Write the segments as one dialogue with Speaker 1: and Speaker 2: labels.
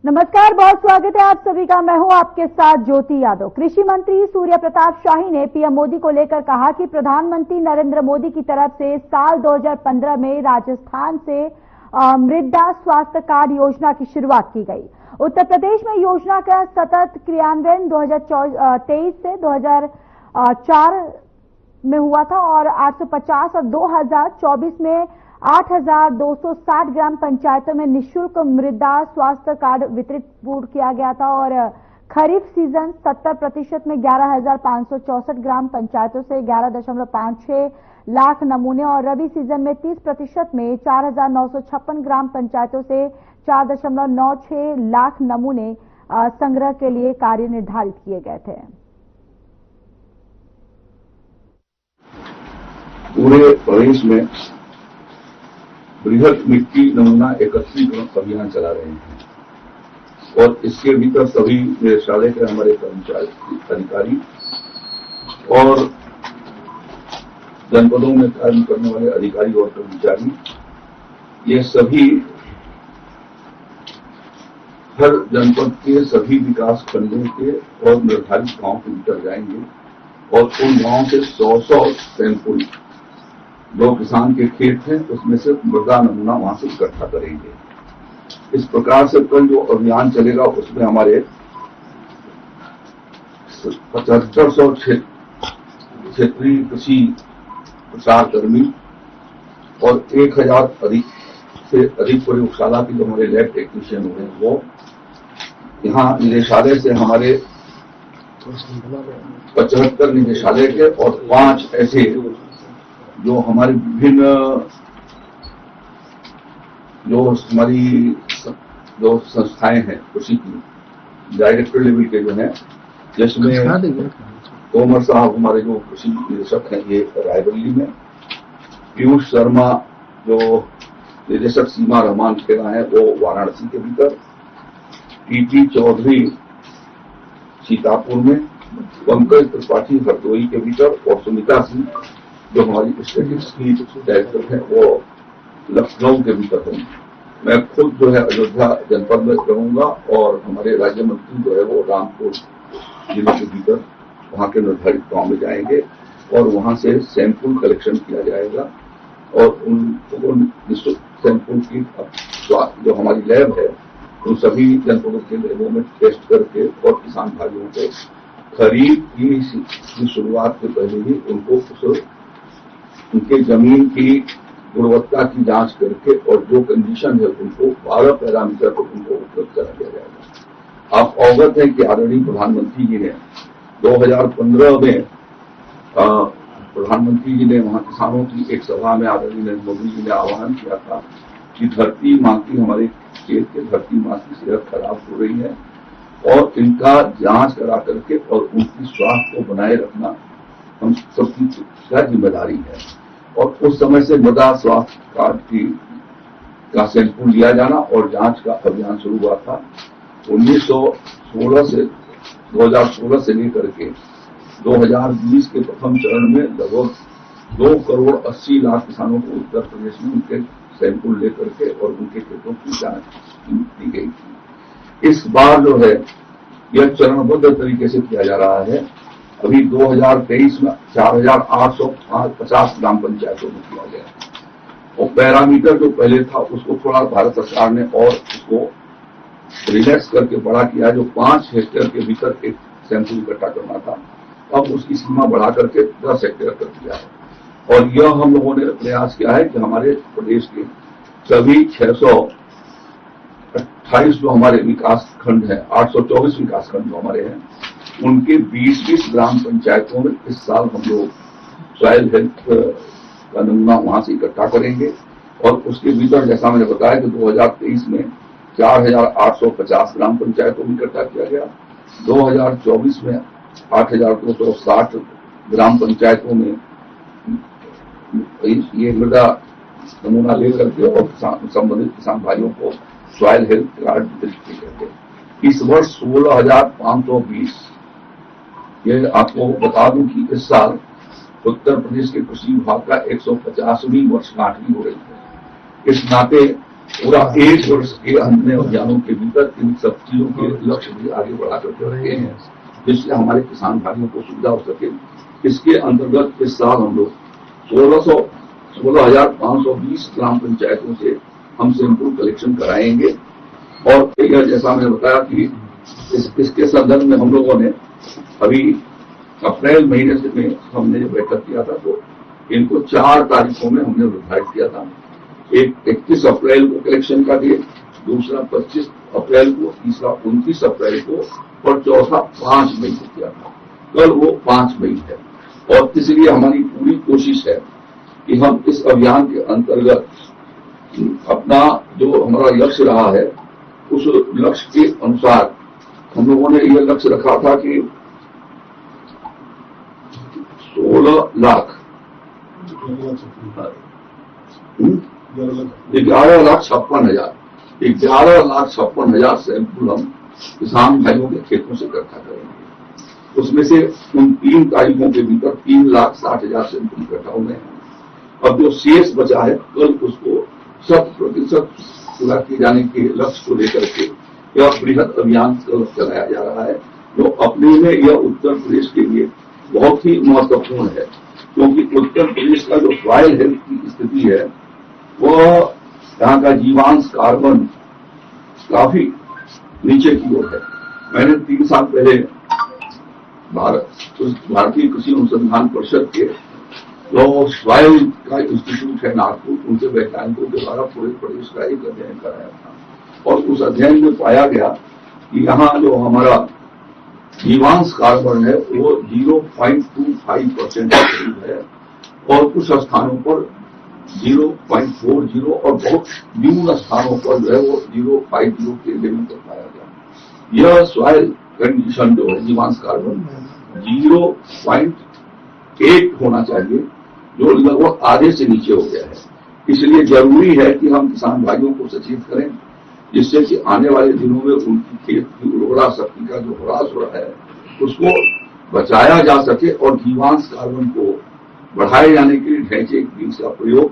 Speaker 1: नमस्कार, बहुत स्वागत है आप सभी का। मैं हूं आपके साथ ज्योति यादव। कृषि मंत्री सूर्य प्रताप शाही ने पीएम मोदी को लेकर कहा कि प्रधानमंत्री नरेंद्र मोदी की तरफ से साल 2015 में राजस्थान से मृदा स्वास्थ्य कार्ड योजना की शुरुआत की गई। उत्तर प्रदेश में योजना का सतत क्रियान्वयन 2023 से 2004 में हुआ था और 850 और 2024 में 8,260 ग्राम पंचायतों में निःशुल्क मृदा स्वास्थ्य कार्ड वितरित किया गया था और खरीफ सीजन 70% में 11,564 ग्राम पंचायतों से 11.56 लाख नमूने और रबी सीजन में 30% में 4,956 ग्राम पंचायतों से 4.96 लाख नमूने संग्रह के लिए कार्य निर्धारित किए गए थे।
Speaker 2: पूरे प्रदेश में बृहद मिट्टी नमूना एकत्रीकरण अभियान चला रहे हैं और इसके भीतर सभी निदेशालय के हमारे कर्मचारी अधिकारी और जनपदों में कार्य करने वाले अधिकारी और कर्मचारी ये सभी हर जनपद के सभी विकास खंडों के और निर्धारित गांव के भीतर जाएंगे और उन गांवों से 100 सैंपल जो किसान के खेत हैं उसमें से मृदा नमूना वहां से इकट्ठा करेंगे। इस प्रकार से कल जो अभियान चलेगा उसमें हमारे 7500 क्षेत्रीय कृषि प्रचार कर्मी और 1000 से अधिक प्रयोगशाला के जो हमारे लैब टेक्नीशियन हुए वो यहाँ निदेशालय से हमारे 75 निदेशालय के और 5 ऐसे जो हमारी विभिन्न जो हमारी जो संस्थाएं हैं कृषि की डायरेक्टर लेवल के जो हैं जिसमें तोमर साहब हमारे जो कृषि निदेशक हैं ये रायबरेली में, पीयूष शर्मा जो निदेशक सीमा रहमान खेड़ा है वो वाराणसी के भीतर, टीटी चौधरी सीतापुर में, पंकज त्रिपाठी हरदोई के भीतर और सुनीता सिंह जो हमारी स्टेटिक्स की डायरेक्टर है वो लखनऊ के भीतर है। मैं खुद जो है अयोध्या जनपद में रहूंगा और हमारे राज्य मंत्री जो है वो रामपुर जिले के भीतर वहां के निर्धारित गांव में जाएंगे और वहां से सैंपल कलेक्शन किया जाएगा और उन निःशुल्क सैंपल की जो हमारी लैब है उन सभी जनपदों के लैबों में टेस्ट करके और किसान भाइयों को खरीफ की शुरुआत से पहले ही उनको उनके जमीन की गुणवत्ता की जांच करके और जो कंडीशन है उनको 12 पैरामीटर पर उनको उपलब्ध करा दिया जाएगा। आप अवगत हैं कि आदरणीय प्रधानमंत्री जी ने 2015 में प्रधानमंत्री जी ने वहां किसानों की एक सभा में आदरणीय नरेंद्र मोदी जी ने आह्वान किया था कि धरती मां की हमारे खेत के धरती मां की सेहत खराब हो रही है और इनका जांच करा करके और उनकी स्वास्थ्य को बनाए रखना हम सबकी जिम्मेदारी है। और उस समय से मृदा स्वास्थ्य कार्ड का सैंपल लिया जाना और जांच का अभियान शुरू हुआ था। 2016 से लेकर के 2020 के प्रथम चरण में लगभग 2,80,00,000 किसानों को उत्तर प्रदेश में उनके सैंपल लेकर के और उनके खेतों की जांच की गई थी। इस बार जो है यह चरणबद्ध तरीके से किया जा रहा है। अभी 2023 में 4,850 ग्राम पंचायतों में किया गया और पैरामीटर जो पहले था उसको थोड़ा भारत सरकार ने और उसको रिलैक्स करके बड़ा किया, जो 5 हेक्टेयर के भीतर एक सैंपल इकट्ठा करना था अब उसकी सीमा बढ़ा करके 10 हेक्टेयर कर दिया है। और यह हम लोगों ने प्रयास किया है कि हमारे प्रदेश के सभी 628 जो हमारे विकास खंड है, 824 विकास खंड जो हमारे हैं उनके 20-20 ग्राम पंचायतों में इस साल हम लोग सॉइल हेल्थ का नमूना वहां से इकट्ठा करेंगे और उसके भीतर जैसा मैंने बताया कि 2023 में 4,850 ग्राम पंचायतों में इकट्ठा किया गया, 2024 में 8,260 ग्राम पंचायतों में ये मृदा नमूना लेकर के और संबंधित किसान भाइयों को सॉइल हेल्थ कार्ड वितरित किए गए। इस वर्ष 16,520 ये आपको बता दूं कि इस साल उत्तर प्रदेश के कृषि विभाग का 150वीं वर्षगांठ भी हो रही है। इस नाते पूरा 1 वर्ष के अन्य अभियानों के भीतर इन सब चीजों के लक्ष्य भी आगे बढ़ा करके रखे हैं, जिससे हमारे किसान भाइयों को सुविधा हो सके। इसके अंतर्गत इस साल हम लोग 16,520 ग्राम पंचायतों से हम सैंपल कलेक्शन कराएंगे। और जैसा मैंने बताया कि इसके संदर्भ में हम लोगों ने अभी अप्रैल महीने में हमने बैठक किया था, तो इनको 4 तारीखों में हमने निर्धारित किया था। एक 31 अप्रैल को कलेक्शन का डेट, दूसरा 25 अप्रैल को, तीसरा 29 अप्रैल को और चौथा 5 मई को किया था। कल वो 5 मई है और इसलिए हमारी पूरी कोशिश है कि हम इस अभियान के अंतर्गत अपना जो हमारा लक्ष्य रहा है उस लक्ष्य के अनुसार हम लोगों ने यह लक्ष्य रखा था कि 11 लाख 11,56,000 सैंपल हम किसान भाइयों के खेतों से इकट्ठा करेंगे। उसमें से उन 3 तारीखों के भीतर 3,60,000 सैंपल इकट्ठा हो गए हैं। अब जो शेष बचा है कल उसको 100% पूरा किए जाने के लक्ष्य को लेकर के यह बृहद अभियान कल चलाया जा रहा है, जो अपने में यह उत्तर प्रदेश के लिए बहुत ही महत्वपूर्ण है, क्योंकि उत्तर प्रदेश का जो सॉइल हेल्थ की स्थिति है वह यहाँ का जीवांश कार्बन काफी नीचे की ओर है। मैंने 3 साल पहले भारतीय कृषि अनुसंधान परिषद के जो सॉइल का इंस्टीट्यूट है नागपुर, उनके वैज्ञानिकों के द्वारा पूरे प्रदेश का एक अध्ययन कराया था और उस अध्ययन में पाया गया कि यहाँ जो हमारा जीवांश कार्बन है वो 0.25% करीब है और कुछ स्थानों पर 0.40 और बहुत न्यून स्थानों पर जो है वो 0.50 के लेवल पर पाया गया। यह सॉइल कंडीशन जो है जीवांश कार्बन 0.8 होना चाहिए, जो लगभग आधे से नीचे हो गया है। इसलिए जरूरी है कि हम किसान भाइयों को सचेत करें, जिससे कि आने वाले दिनों में उनकी खेत की उर्वरा शक्ति का जो ह्रास हो रहा है उसको बचाया जा सके और जीवांश कार्बन को बढ़ाए जाने के लिए ढैंचे बीज का प्रयोग,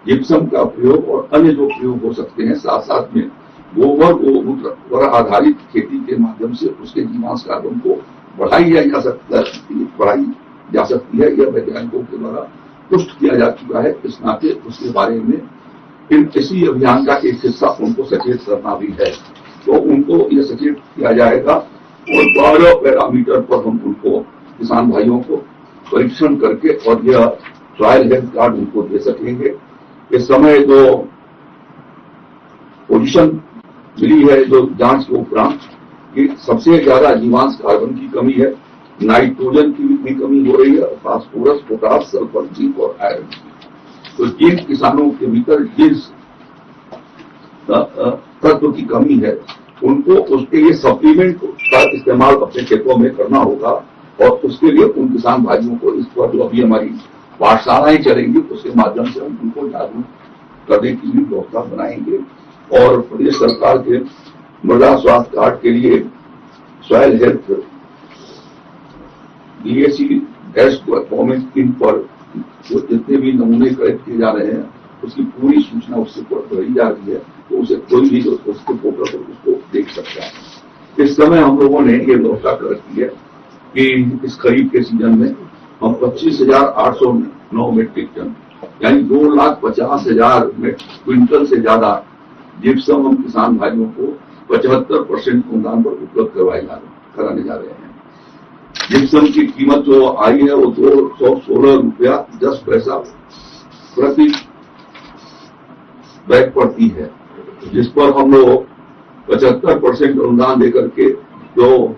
Speaker 2: जिप्सम का प्रयोग और अन्य जो प्रयोग हो सकते हैं, साथ साथ में गोबर आधारित खेती के माध्यम से उसके जीवांश कार्बन को बढ़ाई जा सकती है। यह वैज्ञानिकों के द्वारा पुष्ट किया जा चुका है। इस नाते उसके बारे में इसी अभियान का एक हिस्सा उनको सचेत करना भी है, तो उनको यह सचेत किया जाएगा और 12 पैरामीटर पर हम उनको किसान भाइयों को परीक्षण करके और यह सॉइल हेल्थ कार्ड उनको दे सकेंगे। इस समय जो पोजीशन मिली है जो जांच के उपरांत कि सबसे ज्यादा जीवांश कार्बन की कमी है, नाइट्रोजन की भी कमी हो रही है, फास्फोरस, पोटास, सल्फर, जिंक और आयरन की। तो जिन किसानों के भीतर जिस तत्व की कमी है उनको उसके लिए सप्लीमेंट का इस्तेमाल अपने खेतों में करना होगा और उसके लिए उन किसान भाइयों को इस पर जो अभी हमारी पाठशालाएं चलेंगी उसके माध्यम से हम उनको जागरूक करने की भी व्यवस्था बनाएंगे। और प्रदेश सरकार के मृदा स्वास्थ्य कार्ड के लिए soil health DAC dash government in पर जो जितने भी नमूने कलेक्ट किए जा रहे हैं उसकी पूरी सूचना उससे भरी जा रही है, तो उसे कोई भी उसके पोर्टल पर उसको देख सकता है। इस समय हम लोगों ने ये व्यवस्था कर रखी है कि इस खरीफ के सीजन में हम 25,809 मेट्रिक टन यानी 2,50,000 क्विंटल से ज्यादा जिप्सम हम किसान भाइयों को 75% अनुदान पर उपलब्ध कराने जा रहे हैं। जिप्सम की कीमत जो आई है वो 216 रुपया 10 पैसा प्रति बैग पड़ती है, जिस पर हम लोग 75% अनुदान देकर के जो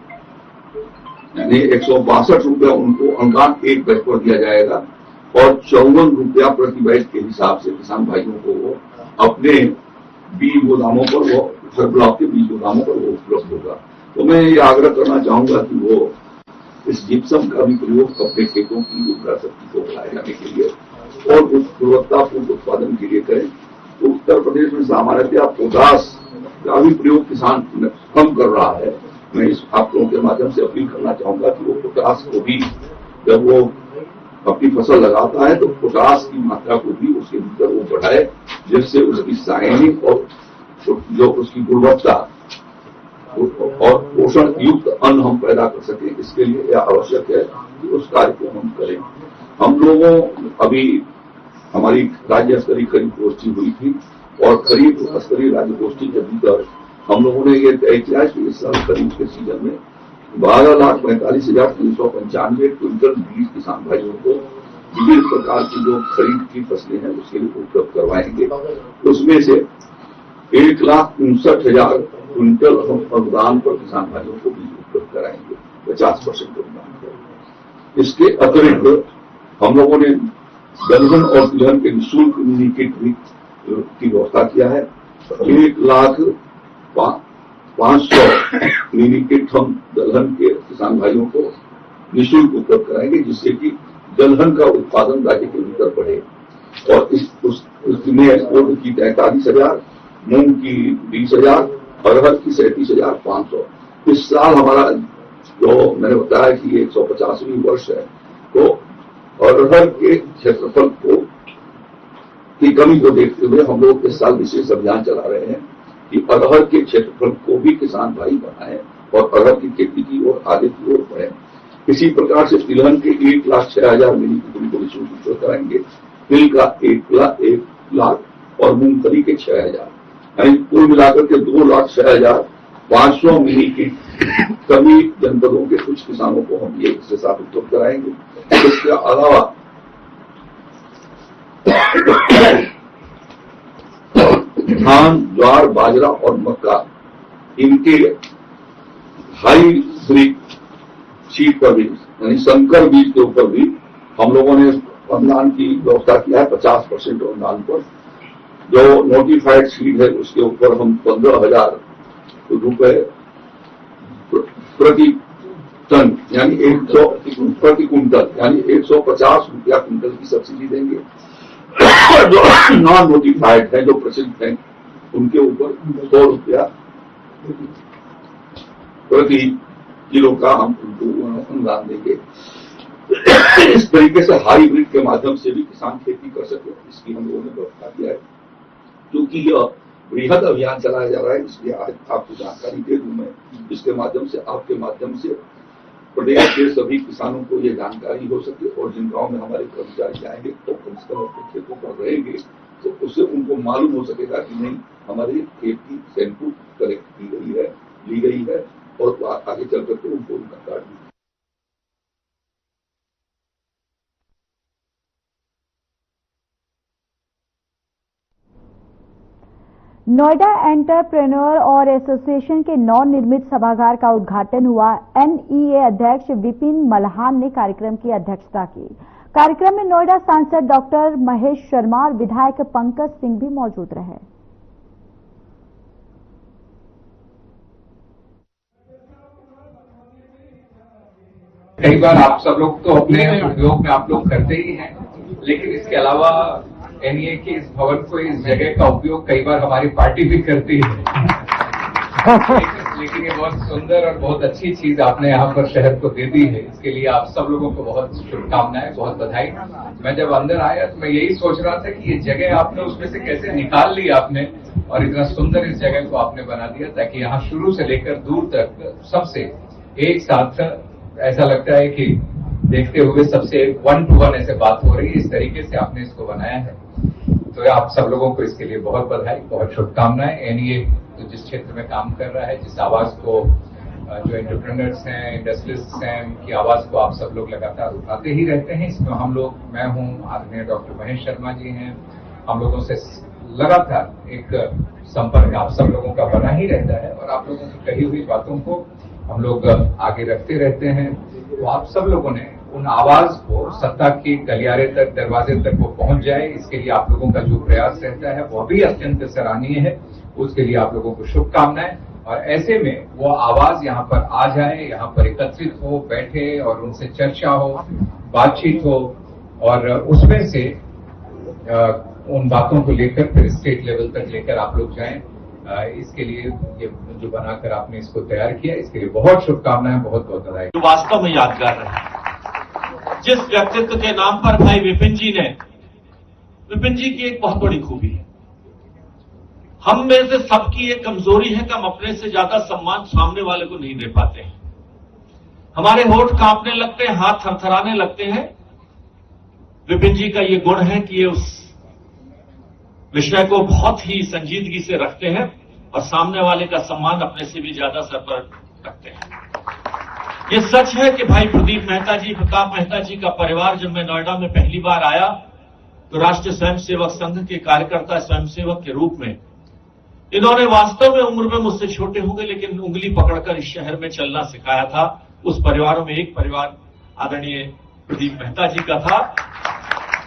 Speaker 2: यानी 162 रुपया उनको अनुदान एक बैग पर दिया जाएगा और 54 रुपया प्रति बैग के हिसाब से किसान भाइयों को वो अपने बीज गोदामों पर वो हर ब्लॉक के बीज गोदामों पर वो उपलब्ध होगा। तो मैं ये आग्रह करना चाहूंगा कि वो इस जिप्सम का भी प्रयोग अपने खेतों की उर्वरा शक्ति को बढ़ाए जाने के लिए और गुणवत्तापूर्ण उत्पादन के लिए करें। तो उत्तर प्रदेश में सामान्यतः पोटास का भी प्रयोग किसान कम कर रहा है। मैं इस आप लोगों के माध्यम से अपील करना चाहूंगा कि वो पोटास को भी जब वो अपनी फसल लगाता है तो पोटास की मात्रा को भी उसके भीतर वो बढ़ाए, जिससे उसकी शाइनिंग और जो उसकी गुणवत्ता और पोषण युक्त अन्न हम पैदा कर सकें। इसके लिए यह आवश्यक है कि उस कार्य को हम करें। हम लोगों अभी हमारी राज्य स्तरीय खरीद गोष्ठी हुई थी और खरीद स्तरीय राज्य गोष्ठी के भीतर हम लोगों ने ये तय किया कि इस साल खरीद के सीजन में 12,45,395 क्विंटल बीज किसान भाइयों को विभिन्न प्रकार की जो खरीद की फसलें हैं उसके लिए उपलब्ध करवाएंगे। उसमें से 1,59,000 क्विंटल हम अनुदान पर किसान भाइयों को बीज उपलब्ध कराएंगे, 50% अनुदान पर। इसके अतिरिक्त हम लोगों ने दलहन और तिलहन के निःशुल्क मिनी किट की व्यवस्था किया है। 1,05,000 मिनी किट हम दलहन के किसान भाइयों को निःशुल्क उपलब्ध कराएंगे, जिससे कि दलहन का उत्पादन राज्य के भीतर बढ़े। और उसमें उर्द की 43,000, मूंग की 20,000, अरहर की 37,500। इस साल हमारा जो मैंने बताया कि 150वीं वर्ष है, तो अरहर के क्षेत्रफल की कमी को देखते हुए हम लोग इस साल विशेष अभियान चला रहे हैं कि अरहर के क्षेत्रफल को भी किसान भाई बढ़ाएं और अरहर की खेती की ओर आगे की ओर बढ़े। इसी प्रकार से तिलहन के 1,06,000 मिनी किट को निःशुल्क उपलब्ध कराएंगे, तिल का 1 लाख और मूंगफली के 6,000, यानी कुल मिलाकर के 2,06,500 मिनी किट सभी जनपदों के कुछ किसानों को हम ये इसके साथ उपलब्ध कराएंगे। इसके अलावा धान, ज्वार, बाजरा और मक्का इनके हाईब्रिड सीड पर भी यानी संकर बीज के ऊपर भी हम लोगों ने अनुदान की व्यवस्था किया है 50% अनुदान पर। जो नोटिफाइड सीड है उसके ऊपर हम 15,000 रुपए प्रति टन यानी 100 प्रति कुंटल यानी 150 रुपया कुंटल की सब्सिडी देंगे। जो नॉन नोटिफाइड है, जो प्रसिद्ध है, उनके ऊपर 100 रुपया प्रति किलो का हम उनको अनुदान देंगे। इस तरीके से हाईब्रिड के माध्यम से भी किसान खेती कर सके, इसकी हम लोगों ने व्यवस्था किया है। क्योंकि यह बृहद अभियान चलाया जा रहा है, इसलिए आज आपको जानकारी दे दूं मैं, इसके माध्यम से आपके माध्यम से प्रदेश के सभी किसानों को ये जानकारी हो सके और जिन गांव में हमारे कर्मचारी जाएंगे तो कम से कम अपने खेतों पर रहेंगे तो उससे उनको मालूम हो सकेगा कि नहीं हमारी खेत की सैंपल कलेक्ट की गई है, ली गई है और आगे चल करके उनको उनका कार्ड।
Speaker 1: नोएडा एंटरप्रेन्योर और एसोसिएशन के नवनिर्मित सभागार का उद्घाटन हुआ। एनईए अध्यक्ष विपिन मल्हान ने कार्यक्रम की अध्यक्षता की। कार्यक्रम में नोएडा सांसद डॉक्टर महेश शर्मा और विधायक पंकज सिंह भी मौजूद रहे।
Speaker 3: कई बार आप सब लोग तो अपने उपयोग में आप लोग करते ही हैं, लेकिन इसके अलावा एनईए के इस भवन को, इस जगह का उपयोग कई बार हमारी पार्टी भी करती है। लेकिन ये बहुत सुंदर और बहुत अच्छी चीज आपने यहाँ पर शहर को दे दी है, इसके लिए आप सब लोगों को बहुत शुभकामनाएं, बहुत बधाई। मैं जब अंदर आया तो मैं यही सोच रहा था कि ये जगह आपने उसमें से कैसे निकाल ली आपने और इतना सुंदर इस जगह को आपने बना दिया ताकि यहाँ शुरू से लेकर दूर तक सबसे एक साथ ऐसा लगता है कि देखते हुए सबसे 1 to 1 ऐसे बात हो रही है। इस तरीके से आपने इसको बनाया है, तो आप सब लोगों को इसके लिए बहुत बधाई, बहुत शुभकामनाएं। एनईए तो जिस क्षेत्र में काम कर रहा है, जिस आवाज को जो एंटरप्रेन्योर्स हैं, इंडस्ट्रियलिस्ट हैं, उनकी आवाज को आप सब लोग लगातार उठाते ही रहते हैं। इसमें हम लोग, मैं हूं, आदरणीय डॉक्टर महेश शर्मा जी हैं, हम लोगों से लगातार एक संपर्क आप सब लोगों का बना ही रहता है और आप लोगों की कही हुई बातों को हम लोग आगे रखते रहते हैं। तो आप सब लोगों ने उन आवाज को सत्ता के गलियारे तक, दरवाजे तक वो पहुंच जाए, इसके लिए आप लोगों का जो प्रयास रहता है वो भी अत्यंत सराहनीय है। उसके लिए आप लोगों को शुभकामनाएं और ऐसे में वो आवाज यहाँ पर आ जाए, यहाँ पर एकत्रित हो, बैठे और उनसे चर्चा हो, बातचीत हो और उसमें से उन बातों को लेकर फिर स्टेट लेवल तक लेकर आप लोग जाएं। इसके लिए ये जो बनाकर आपने इसको तैयार किया, इसके लिए बहुत शुभकामनाएं, बहुत बहुत बधाई।
Speaker 4: जो वास्तव में यादगार रहे। जिस व्यक्तित्व के नाम पर भाई विपिन जी ने, विपिन जी की एक बहुत बड़ी खूबी है, हम में से सबकी एक कमजोरी है कि हम अपने से ज्यादा सम्मान सामने वाले को नहीं दे पाते हैं। हमारे होठ कांपने लगते हैं, हाथ थरथराने लगते हैं। विपिन जी का ये गुण है कि ये उस विषय को बहुत ही संजीदगी से रखते हैं और सामने वाले का सम्मान अपने से भी ज्यादा सर पर रखते हैं। ये सच है कि भाई प्रदीप मेहता जी, प्रताप मेहता जी का परिवार, जब मैं नोएडा में पहली बार आया तो राष्ट्रीय स्वयंसेवक संघ के कार्यकर्ता स्वयंसेवक के रूप में इन्होंने वास्तव में उम्र में मुझसे छोटे होंगे लेकिन उंगली पकड़कर इस शहर में चलना सिखाया था। उस परिवारों में एक परिवार आदरणीय प्रदीप मेहता जी का था।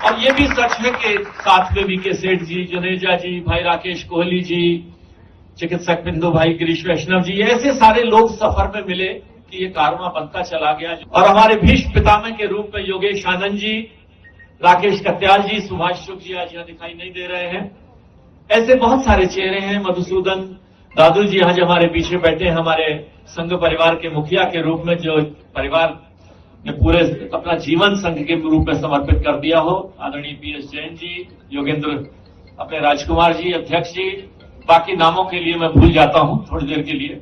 Speaker 4: और ये भी सच है कि साथ में वीके सेठ जी, जनेजा जी, भाई राकेश कोहली जी, चिकित्सक बिंदु भाई गिरीश वैष्णव जी, ऐसे सारे लोग सफर में मिले कि ये कारवां बनता चला गया। और हमारे भीष्म पितामह के रूप में योगेश आनंद जी, राकेश कत्याल जी, सुभाष शुक्ल जी आज यहां दिखाई नहीं दे रहे हैं, ऐसे बहुत सारे चेहरे हैं। मधुसूदन दादू जी आज हमारे पीछे बैठे हैं, हमारे संघ परिवार के मुखिया के रूप में, जो परिवार ने पूरे अपना जीवन संघ के रूप में समर्पित कर दिया हो। आदरणीय पीएस जैन जी, योगेंद्र अपने राजकुमार जी, अध्यक्ष जी, बाकी नामों के लिए मैं भूल जाता हूं थोड़ी देर के लिए।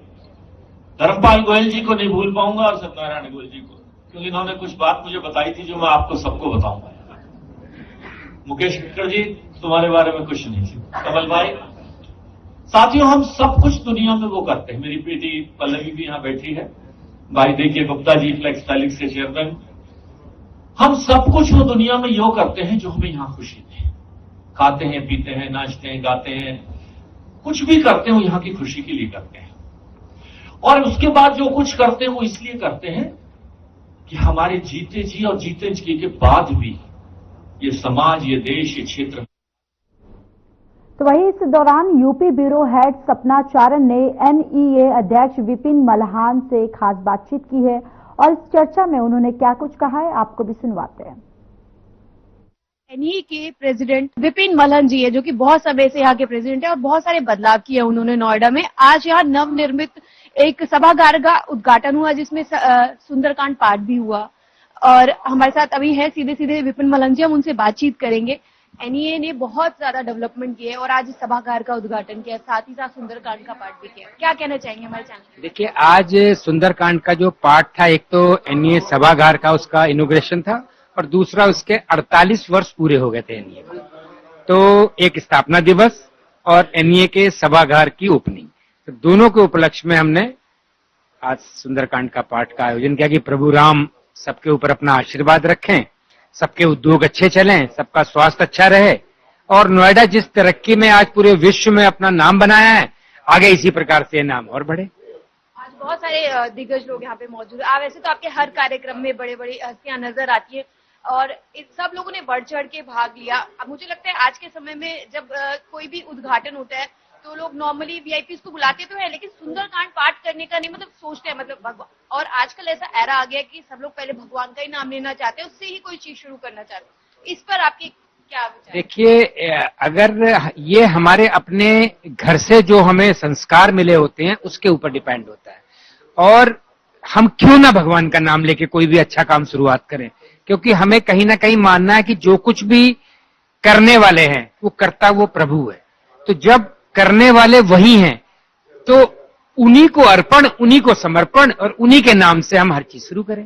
Speaker 4: धर्मपाल गोयल जी को नहीं भूल पाऊंगा और सत्यनारायण गोयल जी को, क्योंकि इन्होंने कुछ बात मुझे बताई थी जो मैं आपको सबको बताऊंगा। मुकेश खट्टर जी, तुम्हारे बारे में कुछ नहीं थी। कमल भाई, साथियों, हम सब कुछ दुनिया में वो करते हैं। मेरी बेटी पल्लवी भी यहां बैठी है, भाई देखिए गुप्ता जी, फ्लेक्स टैलिक्स के चेयरमैन। हम सब कुछ वो दुनिया में यो करते हैं जो हमें यहां खुशी दे। खाते हैं, पीते हैं, नाचते हैं, गाते हैं, कुछ भी करते हैं वो यहां की खुशी के लिए करते हैं। और उसके बाद जो कुछ करते हैं वो इसलिए करते हैं कि हमारे जीते जी और जीते जी के बाद भी ये समाज, ये देश, ये क्षेत्र।
Speaker 1: तो वहीं इस दौरान यूपी ब्यूरो हेड सपना चारण ने एनईए अध्यक्ष विपिन मल्हान से खास बातचीत की है और इस चर्चा में उन्होंने क्या कुछ कहा है आपको भी सुनवाते हैं।
Speaker 5: एनईए के प्रेसिडेंट विपिन मल्हान जी है, जो कि बहुत समय से यहाँ के प्रेसिडेंट है और बहुत सारे बदलाव किए उन्होंने नोएडा में। आज यहाँ नवनिर्मित एक सभागार का उद्घाटन हुआ जिसमें सुंदरकांड पाठ भी हुआ और हमारे साथ अभी है सीधे सीधे विपिन मल्हान जी, हम उनसे बातचीत करेंगे। एनईए ने बहुत ज्यादा डेवलपमेंट किया है और आज इस सभागार का उद्घाटन किया, साथ ही साथ सुंदरकांड का पाठ भी किया। क्या कहना चाहेंगे हमारे चैनल?
Speaker 6: देखिए, आज सुंदरकांड का जो पाठ था, एक तो एनईए सभागार का उसका इनॉग्रेशन था और दूसरा उसके 48 वर्ष पूरे हो गए थे एनईए को, तो एक स्थापना दिवस और एनईए के सभागार की ओपनिंग, तो दोनों के उपलक्ष्य में हमने आज सुंदरकांड का पाठ का आयोजन किया कि प्रभु राम सबके ऊपर अपना आशीर्वाद रखें, सबके उद्योग अच्छे चलें, सबका स्वास्थ्य अच्छा रहे और नोएडा जिस तरक्की में आज पूरे विश्व में अपना नाम बनाया है, आगे इसी प्रकार से नाम और बढ़े।
Speaker 5: आज बहुत सारे दिग्गज लोग यहाँ पे मौजूद है। वैसे तो आपके हर कार्यक्रम में बड़े बड़ी हस्तियां नजर आती है और इस सब लोगों ने बढ़ चढ़ के भाग लिया। अब मुझे लगता है आज के समय में जब कोई भी उद्घाटन होता है तो लोग नॉर्मली वीआईपी को बुलाते तो है, लेकिन सुंदरकांड पाठ करने का नहीं, मतलब सोचते हैं मतलब भगवान। और आजकल ऐसा एरा आ गया कि सब लोग पहले भगवान का ही नाम लेना चाहते हैं, उससे ही कोई चीज शुरू करना चाहते हैं। इस पर आपके क्या विचार?
Speaker 6: देखिए, अगर ये हमारे अपने घर से जो हमें संस्कार मिले होते हैं उसके ऊपर डिपेंड होता है और हम क्यों ना भगवान का नाम लेके कोई भी अच्छा काम शुरुआत करें, क्योंकि हमें कहीं ना कहीं मानना है कि जो कुछ भी करने वाले हैं वो करता वो प्रभु है। तो जब करने वाले वही हैं तो उन्हीं को अर्पण, उन्हीं को समर्पण और उन्हीं के नाम से हम हर चीज शुरू करें।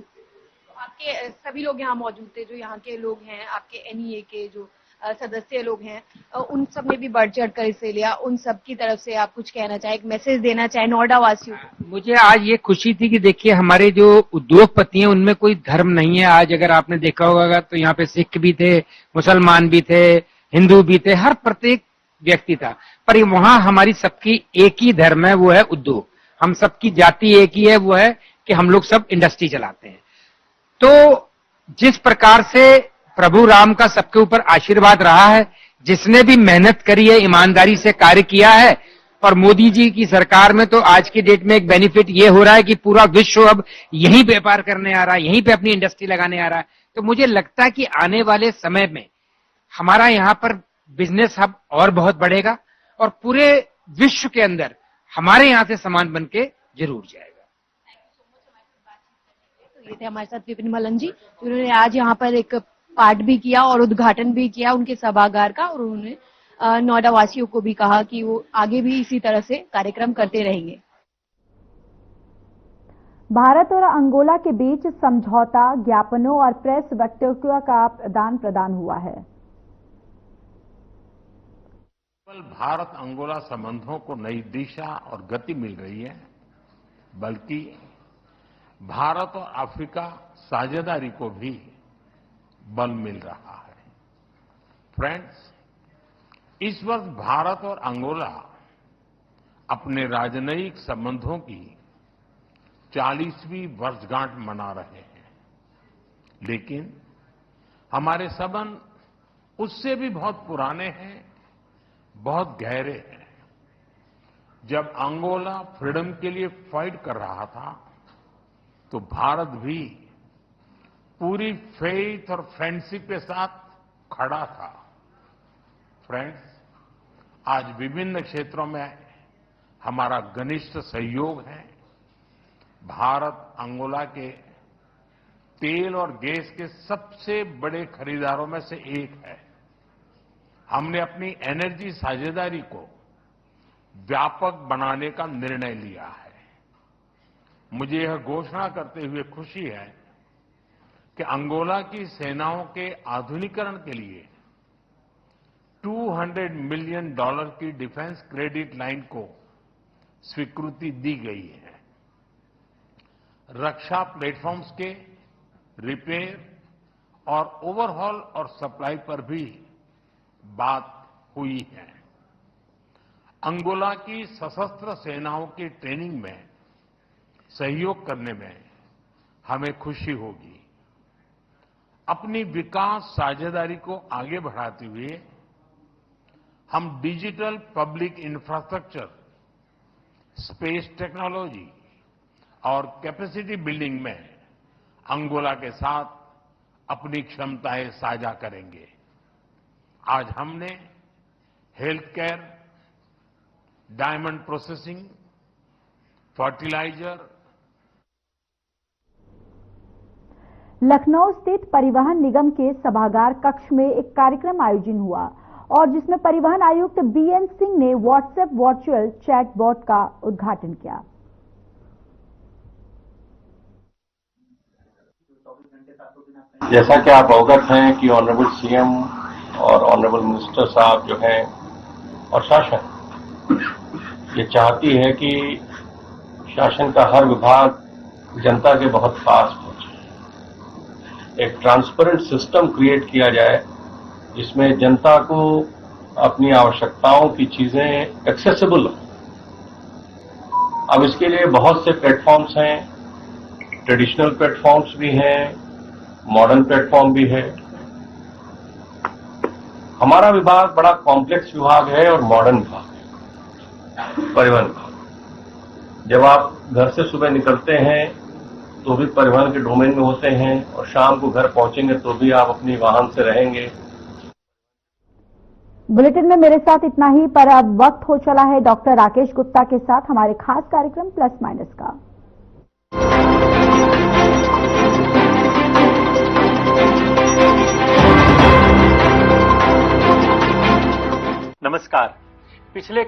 Speaker 5: आपके सभी लोग यहाँ मौजूद थे, जो यहाँ के लोग हैं, आपके एनईए के जो सदस्य लोग हैं, उन सब ने भी बढ़ चढ़ कर हिस्से लिया। उन सब की तरफ से आप कुछ कहना चाहें, एक मैसेज देना चाहें नोएडा वासियों को?
Speaker 6: मुझे आज ये खुशी थी कि देखिए हमारे जो उद्योगपति हैं उनमें कोई धर्म नहीं है। आज अगर आपने देखा होगा तो यहाँ पे सिख भी थे, मुसलमान भी थे, हिंदू भी थे, हर प्रत्येक व्यक्ति था, पर वहां हमारी सबकी एक ही धर्म है, वो है उद्योग। हम सबकी जाति एक ही है, वो है कि हम लोग सब इंडस्ट्री चलाते हैं। तो जिस प्रकार से प्रभु राम का सबके ऊपर आशीर्वाद रहा है, जिसने भी मेहनत करी है, ईमानदारी से कार्य किया है, और मोदी जी की सरकार में तो आज की डेट में एक बेनिफिट ये हो रहा है कि पूरा विश्व अब यहीं व्यापार करने आ रहा है, यहीं पे अपनी इंडस्ट्री लगाने आ रहा है। तो मुझे लगता है कि आने वाले समय में हमारा यहाँ पर बिजनेस हब और बहुत बढ़ेगा और पूरे विश्व के अंदर हमारे यहाँ से सामान बन के जरूर जाएगा।
Speaker 5: तो ये थे हमारे साथ विपिन मलन जी, जिन्होंने आज यहाँ पर एक पाठ भी किया और उद्घाटन भी किया उनके सभागार का, और उन्होंने नोएडा वासियों को भी कहा कि वो आगे भी इसी तरह से कार्यक्रम करते रहेंगे।
Speaker 1: भारत और अंगोला के बीच समझौता ज्ञापनों और प्रेस वक्तव्यों का आदान प्रदान हुआ है।
Speaker 7: केवल भारत अंगोला संबंधों को नई दिशा और गति मिल रही है, बल्कि भारत और अफ्रीका साझेदारी को भी बल मिल रहा है। फ्रेंड्स, इस वर्ष भारत और अंगोला अपने राजनयिक संबंधों की 40वीं वर्षगांठ मना रहे हैं, लेकिन हमारे संबंध उससे भी बहुत पुराने हैं, बहुत गहरे हैं। जब अंगोला फ्रीडम के लिए फाइट कर रहा था, तो भारत भी पूरी फेथ और फ्रेंडशिप के साथ खड़ा था। फ्रेंड्स, आज विभिन्न क्षेत्रों में हमारा घनिष्ठ सहयोग है। भारत अंगोला के तेल और गैस के सबसे बड़े खरीदारों में से एक है। हमने अपनी एनर्जी साझेदारी को व्यापक बनाने का निर्णय लिया है। मुझे यह घोषणा करते हुए खुशी है कि अंगोला की सेनाओं के आधुनिकीकरण के लिए $200 मिलियन की डिफेंस क्रेडिट लाइन को स्वीकृति दी गई है। रक्षा प्लेटफॉर्म्स के रिपेयर और ओवरहॉल और सप्लाई पर भी बात हुई है। अंगोला की सशस्त्र सेनाओं की ट्रेनिंग में सहयोग करने में हमें खुशी होगी। अपनी विकास साझेदारी को आगे बढ़ाते हुए हम digital public infrastructure, space technology और कैपेसिटी बिल्डिंग में अंगोला के साथ अपनी क्षमताएं साझा करेंगे। आज हमने health care, diamond processing, fertiliser.
Speaker 1: Lucknow स्थित परिवहन निगम के सभागार कक्ष में एक कार्यक्रम आयोजन हुआ और जिसमें परिवहन आयुक्त बीएन सिंह ने व्हाट्सएप वर्चुअल चैटबॉट का उद्घाटन किया।
Speaker 8: जैसा कि आप अवगत हैं कि ऑनरेबल सीएम और ऑनरेबल मिनिस्टर साहब जो हैं और शासन ये चाहती है कि शासन का हर विभाग जनता के बहुत पास पहुंचे। एक ट्रांसपेरेंट सिस्टम क्रिएट किया जाए जिसमें जनता को अपनी आवश्यकताओं की चीजें एक्सेसिबल हो। अब इसके लिए बहुत से प्लेटफॉर्म्स हैं, ट्रेडिशनल प्लेटफॉर्म्स भी हैं, मॉडर्न प्लेटफॉर्म भी है। हमारा विभाग बड़ा कॉम्प्लेक्स विभाग है और मॉडर्न विभाग है, परिवहन विभाग। जब आप घर से सुबह निकलते हैं तो भी परिवहन के डोमेन में होते हैं और शाम को घर पहुंचेंगे तो भी आप अपनी वाहन से रहेंगे।
Speaker 1: बुलेटिन में मेरे साथ इतना ही, पर अब वक्त हो चला है डॉक्टर राकेश गुप्ता के साथ हमारे खास कार्यक्रम प्लस माइनस का।
Speaker 9: नमस्कार। पिछले